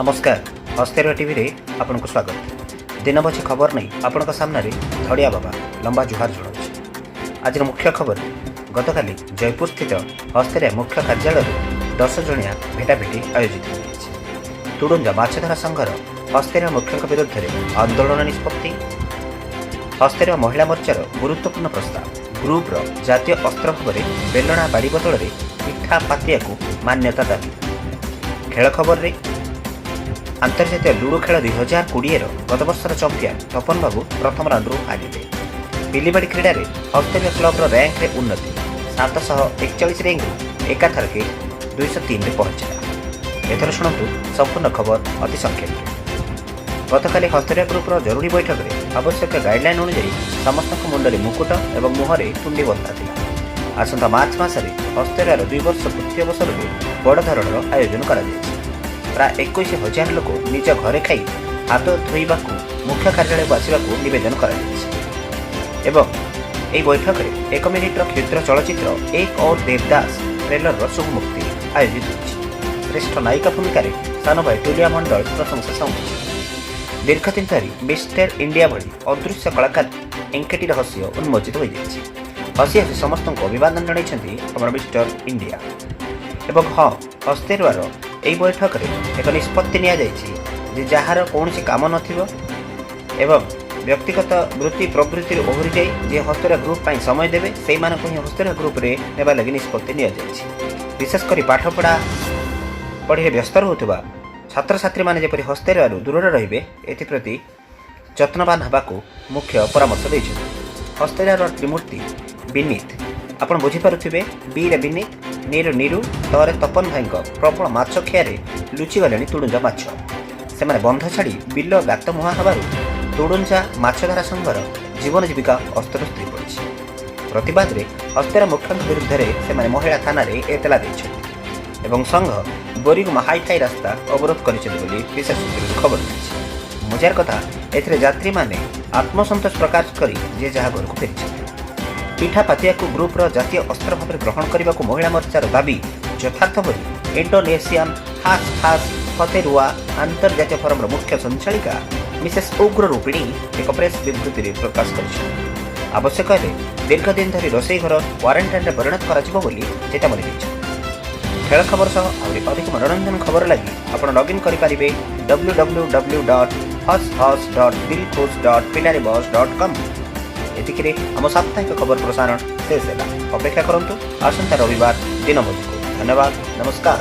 नमस्कार हस्तेर टीवी रे आपन को स्वागत। दिन भोज खबर नहीं आपण सामने धड़िया बाबा लंबा जुहार जनाऊँ। आज मुख्य खबर गतकाली जयपुर स्थित हस्तेरिया मुख्य कार्यालय 10 जणिया भेटाभेटी आयोजित हो तुडुंजा माछधरा संघर हस्तेरिया मुख्य विरुद्ध में आंदोलन निष्पत्ति। हस्तेरिया महिला मोर्चार गुरुत्वपूर्ण प्रस्ताव ग्रुप्र जातीय अस्त्र भाव बेलणा बाड़ी बदल में पिठा पातिया को मान्यता दाबी। खेल खबर रे अंतर्जातीय लुडो खेल 2020 गत वर्षर चंपियन तपन बाबू प्रथम राउंड हारिले। पिलीबाड़ी क्रीडा रे हस्तेरिया क्लब्र रैंक रे उन्नति 741 रैंक एकाथरके 203 रे पहुंचला। एथर शुणु संपूर्ण खबर अति संक्षेप। गतकाली हस्तेरिया ग्रुप्र जरूरी बैठक में आवश्यक गाइडलाइन अनुसार समस्त मुंडे मुकुट और मुहर तुंडी बंधा था। आसंता मार्च मसरे हस्तेरियार 2 वर्ष पूर्ति अवसर में बड़ धरणर आयोजन करा प्राय 21,000 लोक निज घरे खाई हाथ धोवा मुख्य कार्यालय आसवा नवेदन कर बैठक में 1 मिनिट्र क्षुद्र चलचित्र एक और देवदास ट्रेलर शुभ मुक्ति आयोजित होती। श्रेष्ठ नायिका भूमिकार सान भाई टुलिया मंडल प्रशंसा सामुची। दीर्घदिन धरी मिस्टर इंडिया भली अदृश्य कलाकार एंकेटी रहस्य उन्मोचित हो हसी हसी समस्त अभिवादन जन मिस्टर इंडिया। एवं हाँ हस्तेरियार यही बैठक में एक निष्पत्ति नि जार कौन काम नथिबो एवं व्यक्तिगत वृत्ति प्रवृत्ति ओहरी जाए जे हस्तेरिया ग्रुप समय देवे से हस्तेरिया ग्रुप रे नेबा लगी निष्पत्ति नि विशेषकर पाठ पढ़ा पढ़े व्यस्त होता छात्र छात्री मैंने जपरी हस्तेरिया दूर रे एप्रति जत्नवान होगाकू मुख्य परामर्श देते। हस्तेरियार त्रिमूर्ति विनीत आपण बुझीपारे बी रे विनीत नीरु नीरु तरे तपन भाई प्रबल माछ खियारे लुचि गले तुडुंजा माछ से बंध छाड़ी बिल गात मुहा हबार तुडुंजा माछधरा संघर जीवन जीविका अस्तव्यस्त हो पड़ी। प्रतिवाद में हस्तेरिया मुख्य विरुद्ध से महिला थाना एतला देते संघ बोरीगुमा हाईफाई रास्ता अवरोध कर विशेष सूत्र खबर मिली। मजार कथा यात्री मैंने आत्मसंतोष प्रकाश कर जे जहाँ घर को फेरी पिठा पातिया को ग्रुप्र जातीय अस्त्र भाव ग्रहण करने को महिला मोर्चार दाबी यथार्थ बोली इंडोनेशियन हास हास फतेरुआ अंतर्जातीय फोरम मुख्य संचालिका मिसेस उग्र रूपिणी एक प्रेस विबृत्ति में प्रकाश कर आवश्यक है दीर्घदिन धरी रोसई घर क्वारंटाइन में परिणत कर चेतावनी दी। खेल खबर सह अधिक मनोरंजन खबर लगी आप लॉगिन करेंगे www.hush-dilkhush.pilaribus.com। एतिकिरे आम साप्ताहिक खबर प्रसारण शेष है। अपेक्षा करंतु आसंता रविवार दिन भोज को। धन्यवाद, नमस्कार।